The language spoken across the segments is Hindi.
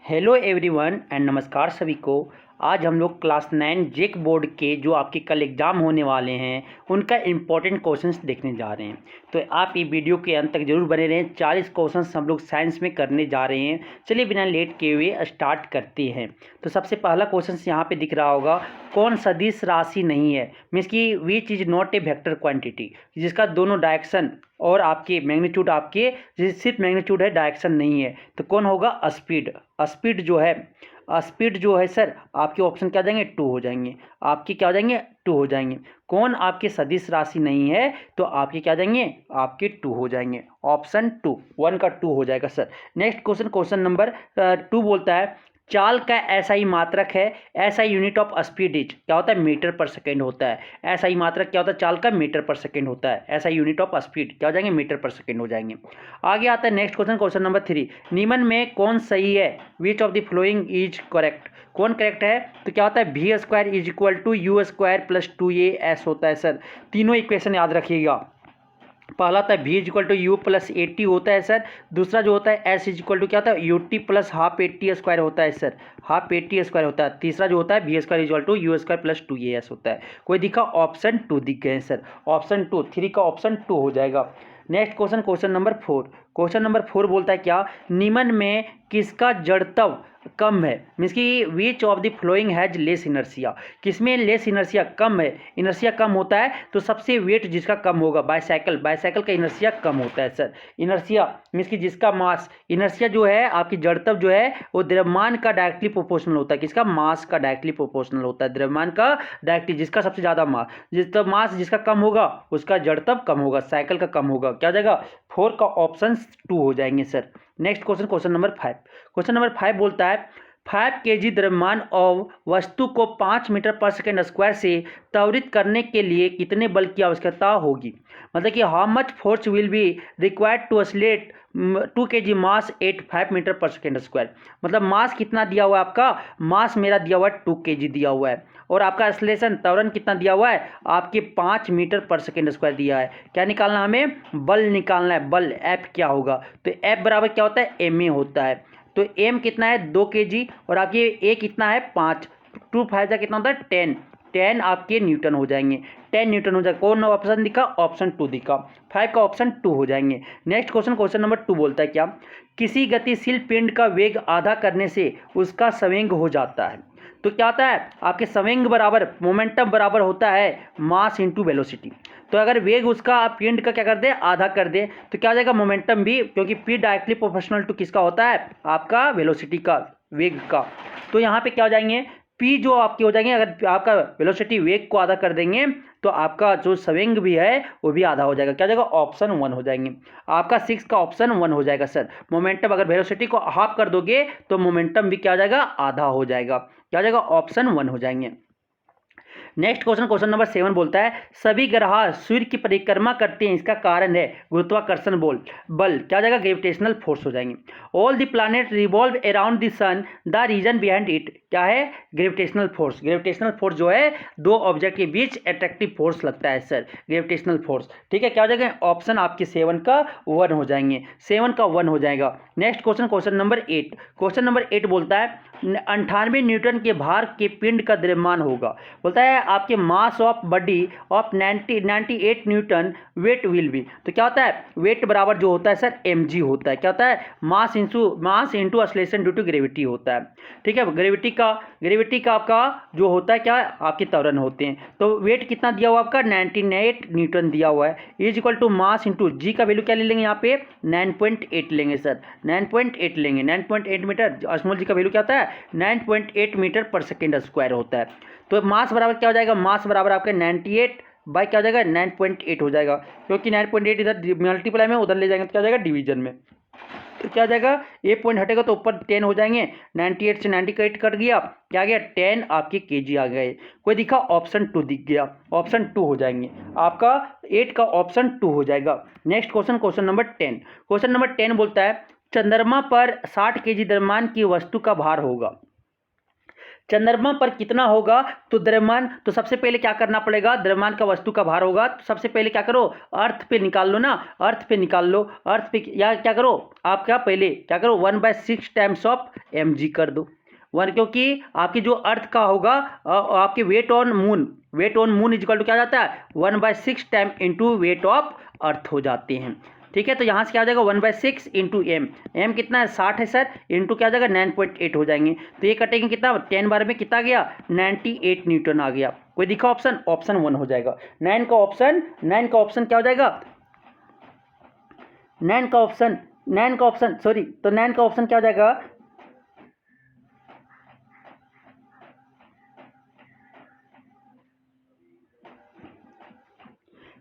हेलो एवरीवन एंड नमस्कार सभी को। आज हम लोग क्लास 9 जेक बोर्ड के जो आपके कल एग्ज़ाम होने वाले हैं उनका इम्पोर्टेंट क्वेश्चंस देखने जा रहे हैं। तो आप ये वीडियो के अंत तक जरूर बने रहें। 40 क्वेश्चंस हम लोग साइंस में करने जा रहे हैं। चलिए बिना लेट किए हुए स्टार्ट करते हैं। तो सबसे पहला क्वेश्चन यहाँ पे दिख रहा होगा, कौन सदिश राशि नहीं है, मीन्स की which is not a vector quantity, जिसका दोनों डायरेक्शन और आपके मैग्नीट्यूड आपके सिर्फ मैग्नीट्यूड है, डायरेक्शन नहीं है। तो कौन होगा? स्पीड। स्पीड जो है सर आपके ऑप्शन क्या हो जाएंगे? 2 हो जाएंगे। आपके क्या हो जाएंगे? 2 हो जाएंगे। कौन आपके सदिश राशि नहीं है? तो आपके क्या हो जाएंगे? आपके 2 हो जाएंगे। ऑप्शन 2, 1 का 2 हो जाएगा सर। नेक्स्ट क्वेश्चन नंबर 2 बोलता है, चाल का एसआई मात्रक है, SI unit of speed is, क्या होता है? मीटर पर सेकेंड होता है। एसआई मात्रक क्या होता है? चाल का मीटर पर सेकेंड होता है। एसआई यूनिट ऑफ स्पीड क्या हो जाएंगे? मीटर पर सेकेंड हो जाएंगे। आगे आता है नेक्स्ट क्वेश्चन नंबर 3, निम्न में कौन सही है? Which of the following is correct, कौन करेक्ट है? तो क्या होता है? V square is equal to u square plus 2a होता है सर। तीनों इक्वेशन याद रखिएगा। पहला था v is equal to u plus 80 होता है सर। दूसरा जो होता है s इज इक्वल टू क्या होता है? ut प्लस हाफ 80 स्क्वायर होता है सर, हाफ 80 स्क्वायर होता है। तीसरा जो होता है v square is equal to u square plus 2as होता है। कोई दिखा? ऑप्शन 2 दिख गए सर। ऑप्शन 2, 3 का ऑप्शन 2 हो जाएगा। Next question number 4। Question number 4 बोलता है क्या? निम्न में किसका जड़त्व कम है, मीन्स की विच of the flowing has less inertia, किसमें लेस इनर्सिया कम है? इनर्सिया कम होता है तो सबसे वेट जिसका कम होगा, बाइसाइकिल का इनर्सिया कम होता है सर। इनर्सिया मीन्स की जिसका मास, इनर्सिया जो है आपकी जड़त्व जो है वो द्रव्यमान का डायरेक्टली प्रोपोर्शनल होता है। किसका? मास का डायरेक्टली प्रोपोर्शनल होता है। द्रव्यमान का डायरेक्टली, जिसका सबसे ज़्यादा मास, जिसका कम होगा उसका जड़त्व कम होगा, साइकिल का कम होगा। क्या हो जाएगा? 4 का ऑप्शन 2 हो जाएंगे sir. Next question number 5। Question number 5 बोलता है, 5 kg द्रव्यमान और वस्तु को 5 मीटर पर सेकेंड स्क्वायर से त्वरित करने के लिए कितने बल की आवश्यकता होगी? मतलब कि how much force will be required to accelerate 2 kg mass at 5 metre पर सेकेंड स्क्वायर। मतलब मास कितना दिया हुआ है आपका? मास मेरा दिया हुआ है 2 kg दिया हुआ है, और आपका एक्सलेशन त्वरण कितना दिया हुआ है? आपके 5 मीटर पर सेकेंड स्क्वायर दिया है। क्या निकालना? हमें बल निकालना है। बल एफ क्या होगा? तो एफ बराबर क्या होता है? एम ए होता है। तो एम कितना है? 2 kg, और आपके ए कितना है? 5। 2 फायदा कितना होता है? 10 आपके न्यूटन हो जाएंगे। 10 न्यूटन हो जाएगा। कौन ऑप्शन दिखा? ऑप्शन 2 दिखा। 5 का ऑप्शन 2 हो जाएंगे। नेक्स्ट क्वेश्चन नंबर 2 बोलता है क्या? किसी गतिशील पिंड का वेग आधा करने से उसका संवेग हो जाता है। तो क्या होता है? आपके संवेग बराबर मोमेंटम बराबर होता है मास इंटू वेलोसिटी। तो अगर वेग उसका आप पिंड का क्या कर दे? आधा कर दे, तो क्या हो जाएगा? मोमेंटम भी, क्योंकि पी डायरेक्टली प्रोपोर्शनल टू किसका होता है? आपका वेलोसिटी का, वेग का। तो यहाँ पे क्या हो जाएंगे? पी जो आपके हो जाएंगे, अगर आपका वेलोसिटी वेग को आधा कर देंगे तो आपका जो संवेग भी है वो भी आधा हो जाएगा। क्या हो जाएगा? ऑप्शन 1 हो जाएंगे। आपका 6 का ऑप्शन 1 हो जाएगा सर। मोमेंटम अगर वेलोसिटी को हाफ कर दोगे तो मोमेंटम भी क्या हो जाएगा? आधा हो जाएगा। क्या हो जाएगा? ऑप्शन 1 हो जाएंगे। नेक्स्ट क्वेश्चन नंबर 7 बोलता है, सभी ग्रह सूर्य की परिक्रमा करते हैं, इसका कारण है गुरुत्वाकर्षण बल। क्या हो जाएगा? ग्रेविटेशनल फोर्स हो जाएंगे। All the planet revolve around the sun, the reason behind it, क्या है? Gravitational force. ग्रेविटेशनल फोर्स जो है दो ऑब्जेक्ट के बीच अट्रैक्टिव फोर्स लगता है सर, ग्रेविटेशनल फोर्स। ठीक है, क्या हो जाएगा? ऑप्शन आपके 7 का 1 हो जाएंगे। 7 का 1 हो जाएगा। Next question number 8। Question number 8 बोलता है, 98 न्यूटन के भार के पिंड का द्रव्यमान होगा। बोलता है आपके mass of body of 98 Newton weight will be. तो क्या होता है? वेट बराबर जो होता है सर mg होता है। क्या होता है? Mass into acceleration due to gravity होता है। ठीक है, ग्रेविटी का आपका जो होता है क्या? आपके त्वरण होते हैं। तो वेट कितना दिया हुआ आपका? 98 न्यूटन दिया हुआ है। Is equal to mass into g का वैल्यू क्या ले लेंगे? यहाँ पे 9.8 लेंगे सर, 9.8 लेंगे। 9.8 मीटर, स्मॉल जी का वैल्यू क्या होता है? 9.8 मीटर पर सेकेंड स्क्वायर होता है। तो मास बराबर क्या हो जाएगा? मास बराबर आपके 98 बाई क्या हो जाएगा? 9.8 हो जाएगा, क्योंकि 9.8 इधर मल्टीप्लाई में उधर ले जाएंगे तो क्या हो जाएगा? डिवीजन में। तो क्या हो जाएगा? ये पॉइंट हटेगा तो ऊपर 10 हो जाएंगे। 98 से 98 कट गया, क्या आ गया? 10 आपके केजी आ गए। कोई दिखा? ऑप्शन 2 दिख गया। ऑप्शन 2 हो जाएंगे। आपका 8 का ऑप्शन 2 हो जाएगा। Next question number 10। Question number 10 बोलता है, चंद्रमा पर 60 kg द्रव्यमान की वस्तु का भार होगा। चंद्रमा पर कितना होगा तो द्रव्यमान, तो सबसे पहले क्या करना पड़ेगा, द्रव्यमान का वस्तु का भार होगा, तो सबसे पहले क्या करो, अर्थ पे निकाल लो ना, अर्थ पे निकाल लो, अर्थ पे या क्या करो आप, क्या पहले क्या करो 1/6 टाइम्स ऑफ mg कर दो 1, क्योंकि आपकी जो अर्थ का होगा आपके weight on moon equal to क्या जाता है 1/6 times into weight of earth हो जाते हैं। ठीक है, तो यहाँ से क्या हो जाएगा 1/6 इंटू एम कितना है 60 है सर, इंटू क्या हो जाएगा 9.8 हो जाएंगे, तो ये कटेंगे कितना 10 बार में कितना गया 98 न्यूटन आ गया। कोई दिखा ऑप्शन, ऑप्शन 1 हो जाएगा। 9 का ऑप्शन क्या हो जाएगा, 9 का ऑप्शन सॉरी, तो 9 का ऑप्शन क्या हो जाएगा,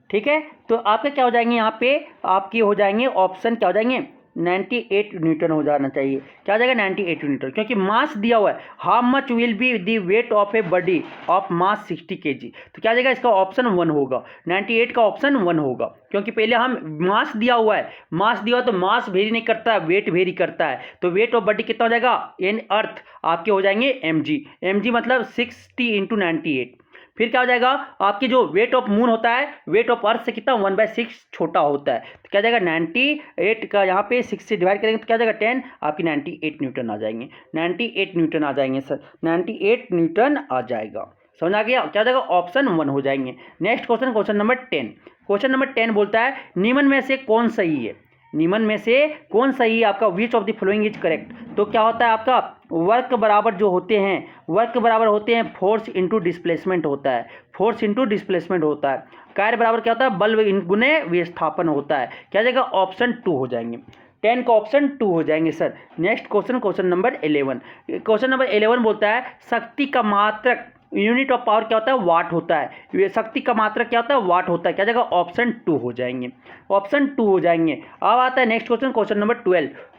ठीक है, तो आपके क्या हो जाएंगे यहाँ पे, आपकी हो जाएंगे ऑप्शन क्या हो जाएंगे 98 न्यूटन हो जाना चाहिए। क्या हो जाएगा 98 न्यूटन, क्योंकि मास दिया हुआ है, how much will be the weight of a body of mass 60 kg, तो क्या हो जाएगा इसका ऑप्शन 1 होगा, 98 का ऑप्शन 1 होगा, क्योंकि पहले हम मास दिया हुआ है, मास दिया हुआ तो मास वेरी नहीं करता है, वेट वेरी करता है, तो वेट ऑफ बॉडी कितना हो जाएगा इन अर्थ आपके हो जाएंगे mg मतलब 60 इंटू 98। फिर क्या हो जाएगा आपकी जो वेट ऑफ मून होता है, वेट ऑफ अर्थ से कितना 1/6 छोटा होता है, तो क्या जाएगा 98 का यहाँ पे 6 से डिवाइड करेंगे तो क्या जाएगा 10, आपकी 98 न्यूटन आ जाएंगे, 98 न्यूटन आ जाएंगे सर, 98 न्यूटन आ जाएगा। समझ आ गया, क्या जाएगा ऑप्शन 1 हो जाएंगे। नेक्स्ट क्वेश्चन नंबर 10 बोलता है निम्न में से कौन सही है, निम्न में से कौन सही है आपका, विच of the following is correct, तो क्या होता है आपका वर्क बराबर जो होते हैं, वर्क बराबर होते हैं फोर्स इंटू डिस्प्लेसमेंट होता है, फोर्स इंटू डिस्प्लेसमेंट होता है, कार्य बराबर क्या होता है बल गुने विस्थापन होता है, क्या जाएगा ऑप्शन 2 हो जाएंगे, 10 का ऑप्शन 2 हो जाएंगे सर। नेक्स्ट क्वेश्चन नंबर 11 बोलता है शक्ति का मात्रक, यूनिट ऑफ पावर क्या होता है वाट होता है, ये शक्ति का मात्रक क्या होता है वाट होता है, क्या जाएगा ऑप्शन 2 हो जाएंगे, ऑप्शन 2 हो जाएंगे। अब आता है नेक्स्ट क्वेश्चन नंबर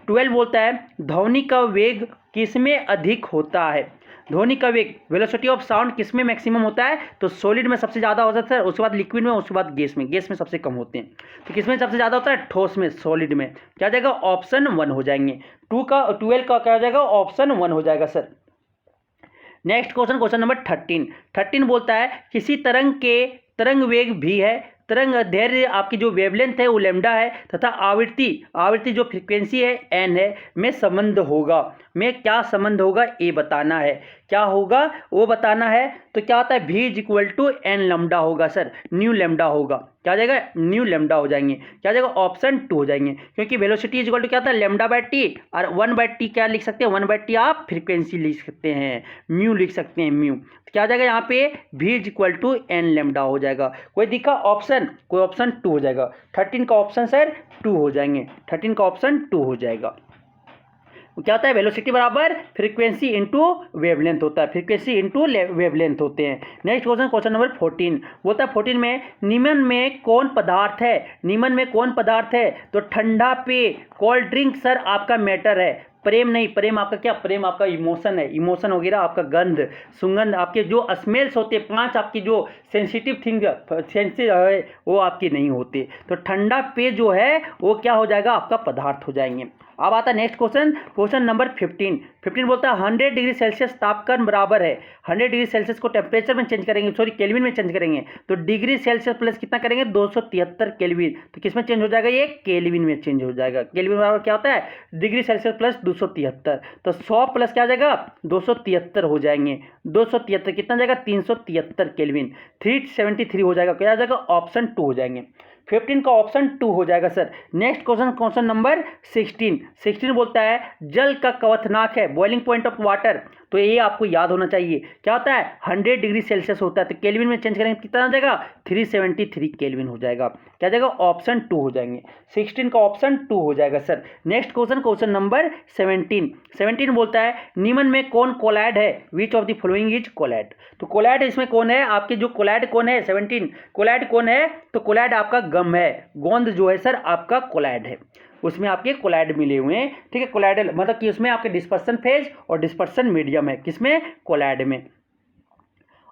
12 बोलता है ध्वनि का वेग किसमें अधिक होता है, ध्वनि का वेग वेलोसिटी ऑफ साउंड किसमें मैक्सिमम होता है, तो सॉलिड में सबसे ज़्यादा होता है, उसके बाद लिक्विड में, उसके बाद गैस में सबसे कम होते हैं, तो किसमें सबसे ज़्यादा होता है ठोस में, सॉलिड में, क्या जाएगा ऑप्शन 1 हो जाएंगे। 12 का क्या हो जाएगा ऑप्शन 1 हो जाएगा सर। नेक्स्ट क्वेश्चन नंबर 13 बोलता है किसी तरंग वेग भी है, तरंग दैर्घ्य आपकी जो वेवलेंथ है वो लैम्डा है, तथा आवृत्ति जो फ्रीक्वेंसी है एन है, में संबंध होगा, में क्या संबंध होगा ये बताना है, क्या होगा वो बताना है, तो क्या होता है v equal to n lambda होगा सर, न्यू लैम्डा होगा, क्या हो जाएगा न्यू लैम्डा हो जाएंगे, क्या हो जाएगा ऑप्शन 2 हो जाएंगे, क्योंकि वेलोसिटी इक्वल टू क्या होता है λ/t, और 1/t क्या लिख सकते हैं 1/t आप फ्रीक्वेंसी लिख सकते हैं, म्यू लिख सकते हैं म्यू, क्या हो जाएगा यहाँ पे v equal to n lambda हो जाएगा। कोई दिखा ऑप्शन, कोई ऑप्शन 2 हो जाएगा, 13 का ऑप्शन सर 2 हो जाएंगे, 13 का ऑप्शन 2 हो जाएगा। क्या होता है वेलोसिटी बराबर फ्रीक्वेंसी इंटू वेवलेंथ होता है, फ्रीक्वेंसी इंटू वेवलेंथ होते हैं। नेक्स्ट क्वेश्चन नंबर 14 बोलता है 14 में निम्न में कौन पदार्थ है, निम्न में कौन पदार्थ है, तो ठंडा पेय कोल्ड ड्रिंक सर आपका मैटर है, प्रेम नहीं, प्रेम आपका क्या, प्रेम आपका इमोशन है, इमोशन वगैरह आपका गंध सुगंध, आपके जो स्मेल्स होते हैं 5 आपकी जो सेंसिटिव थिंग सेंसिटिव है वो आपकी नहीं होते, तो ठंडा पेय जो है वो क्या हो जाएगा आपका पदार्थ हो जाएंगे। अब आता है नेक्स्ट क्वेश्चन नंबर 15 बोलता है 100 डिग्री सेल्सियस तापमान बराबर है, 100 डिग्री सेल्सियस को टेम्परेचर में चेंज करेंगे, सॉरी केल्विन में चेंज करेंगे, तो डिग्री सेल्सियस प्लस कितना करेंगे 273 केल्विन, तो किस में चेंज हो जाएगा ये केल्विन में चेंज हो जाएगा, केल्विन बराबर क्या होता है डिग्री सेल्सियस प्लस 273, तो 100 प्लस क्या आ जाएगा 273 हो जाएंगे, 273 कितना जाएगा 373 केल्विन, 373 हो जाएगा, क्या आ जाएगा ऑप्शन 2 हो जाएंगे। 15 का ऑप्शन 2 हो जाएगा सर। नेक्स्ट क्वेश्चन नंबर 16 बोलता है जल का क्वथनांक है बॉइलिंग पॉइंट ऑफ वाटर, तो ये आपको याद होना चाहिए, क्या होता है 100 डिग्री सेल्सियस होता है, तो केल्विन में चेंज करेंगे कितना आ जाएगा 373 केल्विन हो जाएगा, क्या जाएगा ऑप्शन 2 हो जाएंगे, 16 का ऑप्शन 2 हो जाएगा सर। नेक्स्ट क्वेश्चन नंबर 17 बोलता है निम्न में कौन कोलैड है, which of the following is colloid, तो कोलैड इसमें कौन है आपके जो कोलैड कौन है 17 कोलैड कौन है, तो कोलैड आपका गम है, गोंद जो है सर आपका कोलैड है, उसमें आपके कोलैड मिले हुए हैं, ठीक है कोलैडल मतलब कि उसमें आपके डिस्पर्सन फेज और डिस्पर्सन मीडियम है, किसमें कोलैड में।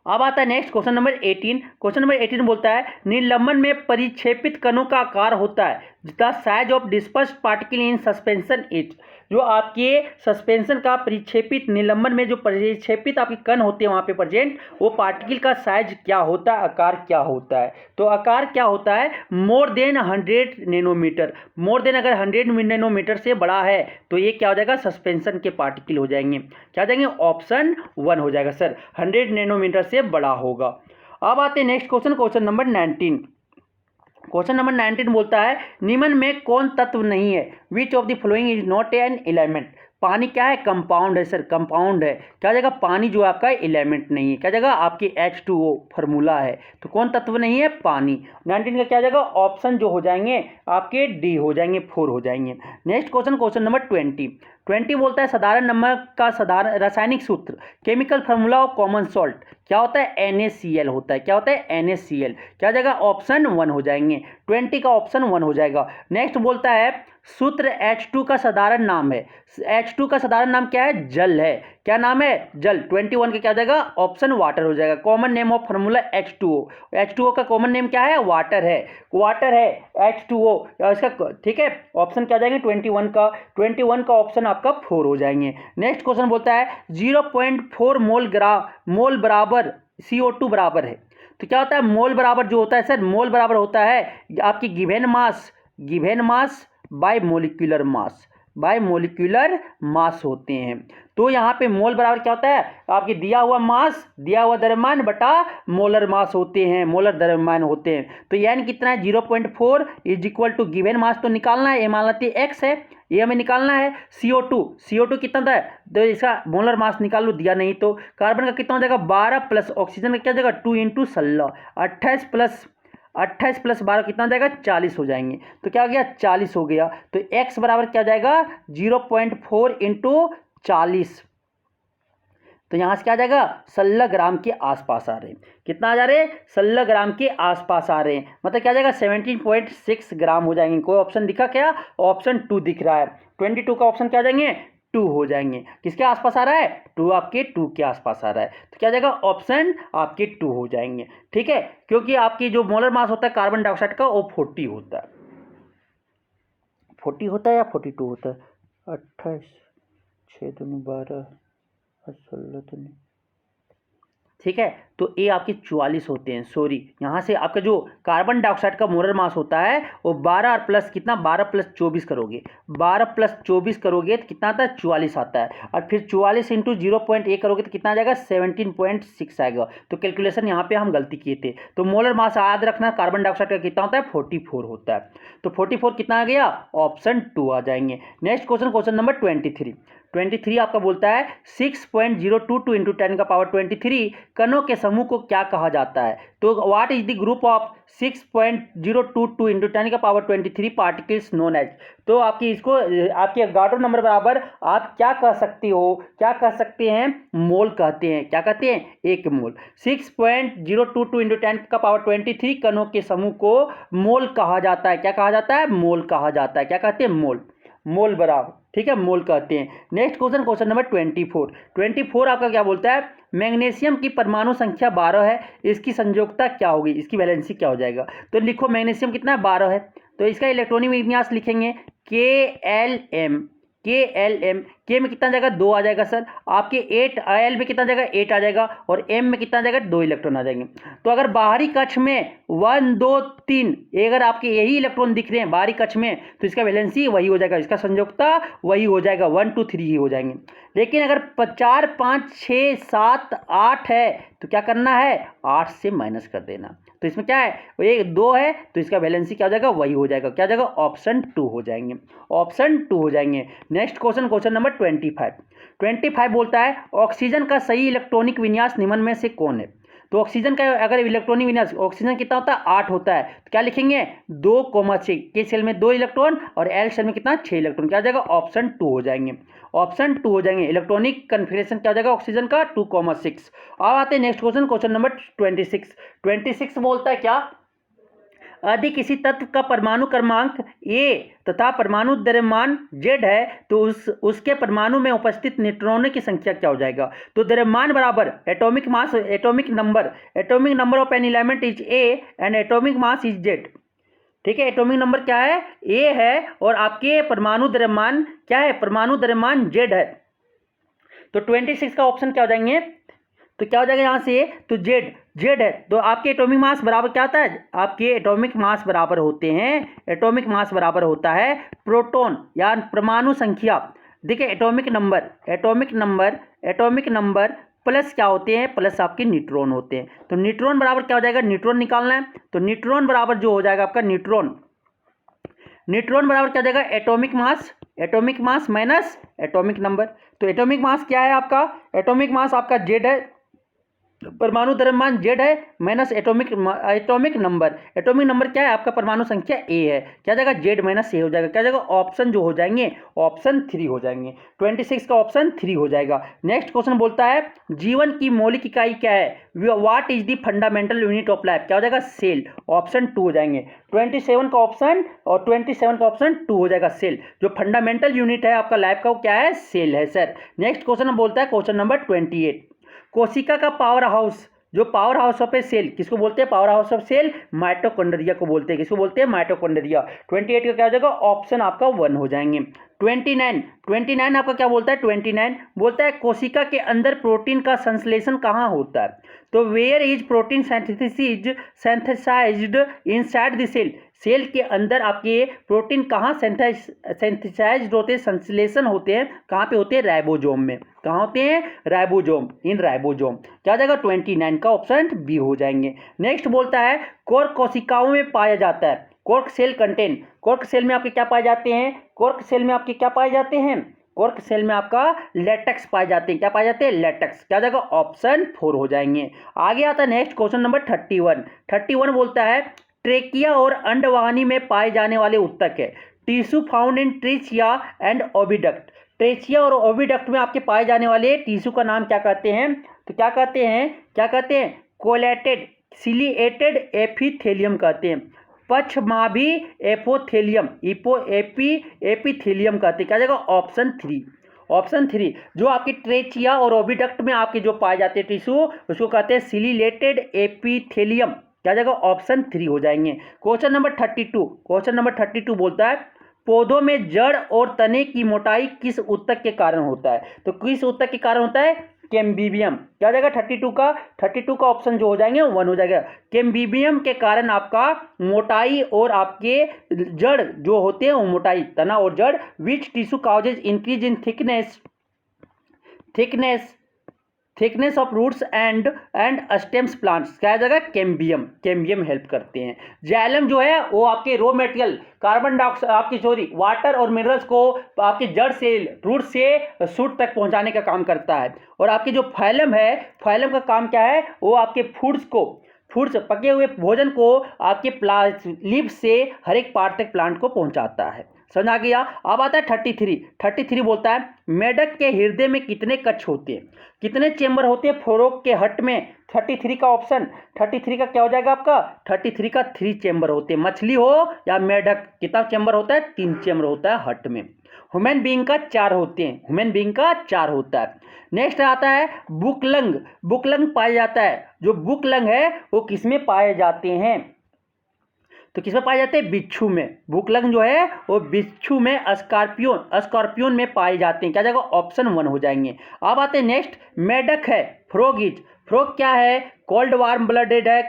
अब आता है नेक्स्ट क्वेश्चन नंबर 18 बोलता है निलंबन में परिक्षेपित कणों का आकार होता है the size of dispersed particle in suspension is, जो आपके सस्पेंशन का परिक्षेपित निलंबन में जो परिक्षेपित आपके कण होते हैं वहाँ पे प्रेजेंट, वो पार्टिकल का साइज क्या होता है, आकार क्या होता है। तो आकार क्या होता है, more than 100 nanometre. More than अगर 100 नैनोमीटर से बड़ा है तो ये क्या हो जाएगा, सस्पेंशन के पार्टिकल हो जाएंगे। क्या हो जाएंगे, ऑप्शन 1 हो जाएगा सर, 100 नैनोमीटर से बड़ा होगा। अब आते हैं next question, question number 19। Question number 19 बोलता है निम्न में कौन तत्व नहीं है, which of the following is not an element. पानी क्या है, कंपाउंड है सर, कंपाउंड है। क्या जगह पानी जो आपका एलिमेंट नहीं है, क्या जगह आपकी H2O फॉर्मूला है। तो कौन तत्व नहीं है, पानी। 19 का क्या जगह, ऑप्शन जो हो जाएंगे आपके डी हो जाएंगे, 4 हो जाएंगे। नेक्स्ट क्वेश्चन, क्वेश्चन नंबर 20 बोलता है साधारण नमक का साधारण रासायनिक सूत्र, chemical formula of common salt क्या होता है, NaCl होता है। क्या होता है, NaCl। क्या जगह, ऑप्शन 1 हो जाएंगे, 20 का ऑप्शन 1 हो जाएगा। नेक्स्ट बोलता है सूत्र H2 का साधारण नाम है। H2 का साधारण नाम क्या है, जल है। क्या नाम है, जल। 21 का क्या जाएगा, ऑप्शन वाटर हो जाएगा। Common name of formula H2O। H2O का कॉमन नेम क्या है, वाटर है, वाटर है H2O इसका, ठीक है। ऑप्शन क्या जाएंगे 21 का, 21 का ऑप्शन आपका 4 हो जाएंगे। नेक्स्ट क्वेश्चन बोलता है 0.4 मोल बराबर CO2 बराबर है। तो क्या होता है, मोल बराबर जो होता है सर, मोल बराबर होता है आपकी given mass by molecular mass, bye molecular mass होते हैं। तो यहाँ पे मोल बराबर क्या होता है, आपके दिया हुआ मास, दिया हुआ द्रव्यमान बटा मोलर मास होते हैं, मोलर द्रव्यमान होते हैं। तो यानी कितना है, 0.4 is equal to given mass तो निकालना है, ये मान लेते हैं x है, ये हमें निकालना है। CO2 कितना था, तो इसका मोलर मास निकाल लो, दिया नहीं तो। कार्बन का कितना हो जाएगा 12 प्लस ऑक्सीजन का क्या जाएगा 2 × 16, 28 प्लस 12 कितना हो जाएगा 40 हो जाएंगे। तो क्या हो गया 40 हो गया। तो x बराबर क्या जाएगा 0.4 × 40। तो यहाँ से क्या आ जाएगा 16 ग्राम के आसपास आ रहे हैं। कितना आ जा रहे हैं, 16 ग्राम के आसपास आ रहे हैं। मतलब क्या आ जाएगा 17.6 ग्राम हो जाएंगे। कोई ऑप्शन दिखा क्या, ऑप्शन 2 दिख रहा है। 22 का ऑप्शन क्या आ जाएंगे 2 हो जाएंगे। किसके आसपास आ रहा है, 2 आपके 2 के आसपास आ रहा है। तो क्या जाएगा ऑप्शन आपके 2 हो जाएंगे, ठीक है। क्योंकि आपकी जो मोलर मास होता है कार्बन डाइऑक्साइड का वो 40 होता है, 40 होता है या 42 होता है, 28 6 दूनी 12 16 दूनी, ठीक है। तो ये आपके 44 होते हैं। सॉरी, यहाँ से आपका जो कार्बन डाइऑक्साइड का मोलर मास होता है वो 12 और प्लस कितना 12 प्लस 24 करोगे, 12 प्लस 24 करोगे तो कितना आता है 44 आता है। और फिर 44 × 0.1 करोगे तो कितना आ जाएगा 17.6 आएगा। तो कैलकुलेशन यहाँ पे हम गलती किए थे। तो मोलर मास याद रखना कार्बन डाइऑक्साइड का कितना होता है 44 होता है। तो 44 कितना आ गया, ऑप्शन 2 आ जाएंगे। नेक्स्ट क्वेश्चन, क्वेश्चन नंबर 23 आपका बोलता है 6.022 × 10⁻23 कणों के समूह को क्या कहा जाता है। तो what is the group of 6.022 × 10⁻23 particles known as. तो आपकी इसको आपके एवोगाड्रो नंबर बराबर आप क्या कह सकते हो, क्या कह सकते हैं, मोल कहते हैं। क्या कहते हैं, एक मोल। 6.022 × 10⁻23 कणों के समूह को मोल कहा जाता है। क्या कहा जाता है, मोल कहा जाता है। क्या कहते हैं, मोल बराबर, ठीक है, मोल कहते हैं। नेक्स्ट क्वेश्चन, क्वेश्चन नंबर 24 आपका क्या बोलता है, मैग्नीशियम की परमाणु संख्या 12 है, इसकी संयोजकता क्या होगी, इसकी वैलेंसी क्या हो जाएगा। तो लिखो मैग्नीशियम कितना है 12 है, तो इसका इलेक्ट्रॉनिक विन्यास लिखेंगे KLM, के में कितना जाएगा 2 आ जाएगा सर। आपके 8 L में कितना जाएगा 8 आ जाएगा, और M में कितना जाएगा 2 इलेक्ट्रॉन आ जाएंगे। तो अगर बाहरी कक्ष में 1 2 3 अगर आपके यही इलेक्ट्रॉन दिख रहे हैं बाहरी कक्ष में, तो इसका वैलेंसी वही हो जाएगा, इसका संयोजकता वही हो जाएगा, 1 2 3 ही हो जाएंगे। लेकिन अगर 4 5 6 7 8 है तो क्या करना है, 8 से माइनस कर देना। तो इसमें क्या है, एक 2 है तो इसका वैलेंसी क्या हो जाएगा, वही हो जाएगा। क्या जाएगा, ऑप्शन 2 हो जाएंगे, ऑप्शन 2 हो जाएंगे। नेक्स्ट क्वेश्चन, क्वेश्चन नंबर 25 बोलता है ऑक्सीजन का सही इलेक्ट्रॉनिक विन्यास निम्न में से कौन है। तो ऑक्सीजन का अगर इलेक्ट्रॉनिक विन्यास, ऑक्सीजन कितना होता है 8 होता है, तो क्या लिखेंगे 2,6 के सेल में 2 इलेक्ट्रॉन और L सेल में कितना 6 इलेक्ट्रॉन। क्या जाएगा, ऑप्शन 2 हो जाएंगे, ऑप्शन 2 हो जाएंगे। इलेक्ट्रॉनिक कन्फिगरेशन क्या हो जाएगा ऑक्सीजन का 2,6। अब आते हैं नेक्स्ट क्वेश्चन, क्वेश्चन नंबर 26 बोलता है क्या, यदि किसी तत्व का परमाणु क्रमांक A तथा परमाणु द्रव्यमान Z है तो उसके परमाणु में उपस्थित न्यूट्रॉनों की संख्या क्या हो जाएगा। तो द्रव्यमान बराबर atomic mass, atomic number of an element is A and atomic mass is Z। ठीक है, एटॉमिक नंबर क्या है, ए है, और आपके परमाणु द्रव्यमान क्या है, परमाणु द्रव्यमान जेड है। तो 26 का ऑप्शन क्या हो जाएंगे, तो क्या हो जाएगा यहाँ से, तो जेड है। तो आपके एटॉमिक मास बराबर क्या होता है, आपके एटॉमिक मास बराबर होते हैं, एटॉमिक मास बराबर होता है प्रोटॉन या परमाणु संख्या। देखिए एटॉमिक नंबर प्लस क्या होते हैं, प्लस आपके न्यूट्रॉन होते हैं। तो न्यूट्रॉन बराबर क्या हो जाएगा, न्यूट्रॉन निकालना है, तो न्यूट्रॉन बराबर जो हो जाएगा आपका न्यूट्रॉन बराबर क्या हो जाएगा, atomic mass minus atomic number. तो एटॉमिक मास क्या है आपका, एटॉमिक मास आपका जेड है, परमाणु द्रव्यमान जेड है, माइनस एटॉमिक नंबर क्या है आपका, परमाणु संख्या ए है, क्या जाएगा, जेड माइनस ए हो जाएगा, क्या जाएगा, ऑप्शन जो हो जाएंगे ऑप्शन 3 हो जाएंगे। 26 का ऑप्शन 3 हो जाएगा। नेक्स्ट क्वेश्चन बोलता है जीवन की मौलिक इकाई क्या है, what is the fundamental unit of life, क्या हो जाएगा, सेल, ऑप्शन 2 हो जाएंगे। 27 का ऑप्शन और 27 का ऑप्शन 2 हो जाएगा, सेल। जो फंडामेंटल यूनिट है आपका लाइफ का वो क्या है, सेल है सर। नेक्स्ट क्वेश्चन बोलता है क्वेश्चन नंबर 28, कोशिका का पावर हाउस, जो power house of a cell किसको बोलते हैं, power house of cell mitochondria को बोलते हैं, किसको बोलते हैं, माइटोकॉन्ड्रिया। 28 का क्या हो जाएगा, ऑप्शन आपका 1 हो जाएंगे। 29 आपका क्या बोलता है, 29 बोलता है कोशिका के अंदर प्रोटीन का संश्लेषण कहाँ होता है, तो where is protein synthesized inside the cell, cell के अंदर आपके प्रोटीन कहाँ सिंथेसाइज्ड होते हैं, संश्लेषण होते हैं, कहाँ पे होते हैं, राइबोसोम में, कहाँ होते हैं, राइबोसोम, इन राइबोसोम। क्या हो जाएगा, 29 का ऑप्शन बी हो जाएंगे। नेक्स्ट बोलता है कोर्क कोशिकाओं में पाया जाता है, cork cell contain, cork cell में आपके क्या पाए जाते हैं, कोर्क सेल में आपके क्या पाए जाते हैं, कोर्क सेल में आपका लेटेक्स पाए जाते हैं, क्या पाए जाते हैं, लेटेक्स, क्या हो जाएगा, ऑप्शन 4 हो जाएंगे। आगे आता है नेक्स्ट क्वेश्चन नंबर 31 बोलता है ट्रेकिया और अंडवाहिनी में पाए जाने वाले उत्तक है, tissue found in trachea and oviduct, trachea और ओविडक्ट में आपके पाए जाने वाले टिश्यू का नाम क्या कहते हैं, तो क्या कहते हैं, कोलेटेड सिलिएटेड एपिथेलियम कहते हैं, पक्षमाभी एपोथेलियम एपिथेलियम कहते हैं, क्या जाएगा, ऑप्शन 3। जो आपकी ट्रेचिया और ओविडक्ट में आपके जो पाए जाते हैं टिश्यू उसको कहते हैं सिलिएटेड एपिथेलियम, क्या जाएगा, ऑप्शन 3 हो जाएंगे। क्वेश्चन नंबर 32 बोलता है पौधों में जड़ और तने की मोटाई किस ऊतक के कारण होता है, तो किस ऊतक के कारण होता है, कैम्बियम, क्या हो जाएगा, 32 का ऑप्शन जो हो जाएंगे 1 हो जाएगा। कैम्बियम के कारण आपका मोटाई और आपके जड़ जो होते हैं वो मोटाई, तना और जड़, which tissue causes increase in thickness of roots and stems plants, क्या जाएगा, कैम्बियम हेल्प करते हैं। जाइलम जो है वो आपके रॉ मटेरियल कार्बन डाइऑक्साइड आपकी वाटर और मिनरल्स को आपके जड़ से रूट से सूट तक पहुंचाने का काम करता है, और आपके जो फाइलम है, फाइलम का काम क्या है, वो आपके फूड्स पके हुए भोजन को आपके लीफ से हर एक पार्ट तक प्लांट को पहुंचाता है। समझ आ गया। अब आता है 33 बोलता है मेढक के हृदय में कितने कक्ष होते हैं, कितने चेंबर होते हैं फोरोक के हट में, 33 का ऑप्शन, 33 का क्या हो जाएगा आपका, 33 का 3 चेंबर होते हैं, मछली हो या मेढक कितना चेंबर होता है, 3 चेंबर होता है हट में। ह्यूमन बीइंग का 4 होते हैं, ह्यूमन बीइंग का 4 होता है। नेक्स्ट आता है बुकलंग पाया जाता है, जो बुकलंग है वो किसमें पाए जाते हैं, तो किसमें पाए जाते हैं, बिच्छू में, बुकलंग जो है वो बिच्छू में स्कॉर्पियन में पाए जाते हैं, क्या जाएगा, ऑप्शन 1 हो जाएंगे। अब आते हैं नेक्स्ट, मेढक है, फ्रॉग क्या है, कोल्ड वार्म ब्लडेड है,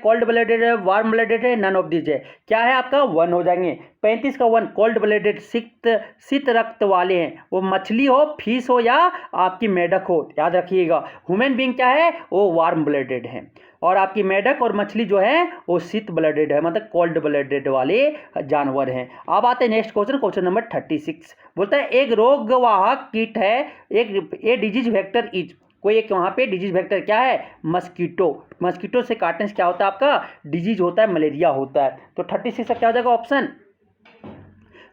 वार्म ब्लडेड है, नन ऑफ दिस है, क्या है आपका 1 हो जाएंगे। 35 का 1 कोल्ड ब्लडेड शीत रक्त वाले हैं, वो मछली हो, फिश हो या आपकी मेढक हो, याद रखिएगा। ह्यूमन बीइंग क्या है, वो वार्म ब्लडेड है, और आपकी मेढक और मछली जो है वो शीत ब्लडेड है, मतलब कोल्ड ब्लडेड वाले जानवर हैं। अब आते हैं नेक्स्ट क्वेश्चन नंबर 36 बोलता है एक रोगवाहक कीट है, एक डिजीज वेक्टर इज, कोई एक वहाँ पे डिजीज वेक्टर क्या है, मस्कीटो से काटने से क्या होता है आपका, डिजीज होता है, मलेरिया होता है। तो 36 का क्या हो जाएगा ऑप्शन,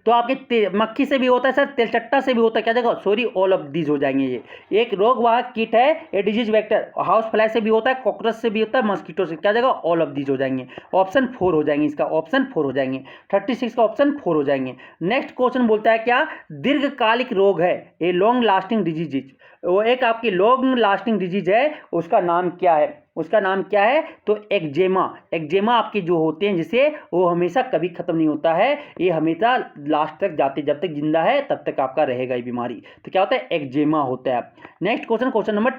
तो आपके मक्खी से भी होता है सर, तेलचट्टा से भी होता है, क्या जाएगा, सॉरी ऑल ऑफ दीज हो जाएंगे। ये एक रोगवाहक कीट है, ये डिजीज वेक्टर, हाउस फ्लाई से भी होता है, कॉकरोच से भी होता है, मस्कीटो से, क्या जाएगा, ऑल ऑफ दीज हो जाएंगे, ऑप्शन 4 हो जाएंगे, इसका ऑप्शन 4 हो जाएंगे। 36 का ऑप्शन 4 हो जाएंगे। नेक्स्ट क्वेश्चन बोलता है क्या, दीर्घकालिक रोग है, ये लॉन्ग लास्टिंग डिजीज, वो एक आपकी लॉन्ग लास्टिंग डिजीज है, उसका नाम क्या है, उसका नाम क्या है, तो एक्जेमा। एक्जेमा आपके जो होते हैं जिसे, वो हमेशा कभी खत्म नहीं होता है, ये हमेशा लास्ट तक जाते, जब तक जिंदा है तब तक आपका रहेगा ये बीमारी। तो क्या होता है, एक्जेमा होता है। नेक्स्ट क्वेश्चन, क्वेश्चन नंबर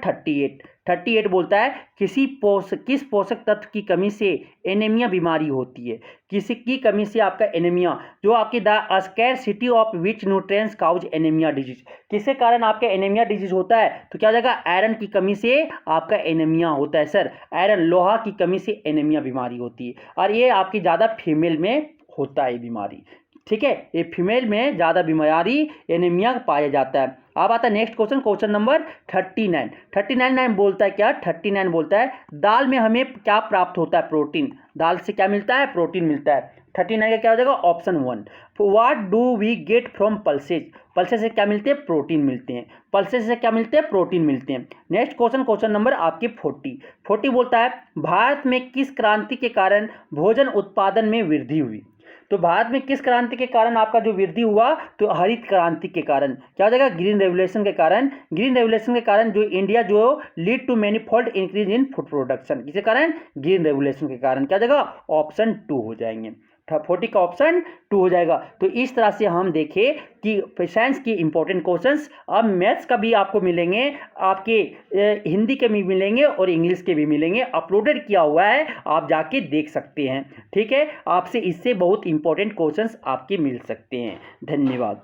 38 बोलता है किस पोषक तत्व की कमी से एनीमिया बीमारी होती है। किसी की कमी से आपका एनीमिया, जो आपकी the scarcity of which nutrients cause anaemia disease, किसके कारण आपका एनीमिया डिजीज होता है, तो क्या हो जाएगा, आयरन की कमी से आपका एनीमिया होता है सर। आयरन, लोहा की कमी से एनीमिया बीमारी होती है, और ये आपकी ज़्यादा फीमेल में होता है बीमारी, ठीक है, ये फीमेल में ज़्यादा बीमारी एनीमिया पाया जाता है। अब आता है नेक्स्ट क्वेश्चन, क्वेश्चन नंबर 39 बोलता है क्या, 39 बोलता है दाल में हमें क्या प्राप्त होता है, प्रोटीन। दाल से क्या मिलता है, प्रोटीन मिलता है। 39 का क्या हो जाएगा, option 1। What do we get from pulses, pulses से क्या मिलते हैं, प्रोटीन मिलते हैं। पल्सेज से क्या मिलते हैं, प्रोटीन मिलते हैं। नेक्स्ट क्वेश्चन, क्वेश्चन नंबर आपके 40 बोलता है भारत में किस क्रांति के कारण भोजन उत्पादन में वृद्धि हुई। तो भारत में किस क्रांति के कारण आपका जो वृद्धि हुआ, तो हरित क्रांति के कारण। क्या हो जाएगा, ग्रीन रेवोल्यूशन के कारण। ग्रीन रेवोल्यूशन के कारण जो इंडिया जो lead to manifold increase in food production, किसके कारण, ग्रीन रेवोल्यूशन के कारण। क्या हो जाएगा, ऑप्शन 2 हो जाएंगे। 40 का ऑप्शन 2 हो जाएगा। तो इस तरह से हम देखें कि साइंस की इंपॉर्टेंट क्वेश्चंस अब मैथ्स का भी आपको मिलेंगे, आपके हिंदी के भी मिलेंगे और इंग्लिश के भी मिलेंगे, अपलोडेड किया हुआ है, आप जाके देख सकते हैं, ठीक है। आपसे इससे बहुत इंपॉर्टेंट क्वेश्चंस आपके मिल सकते हैं। धन्यवाद।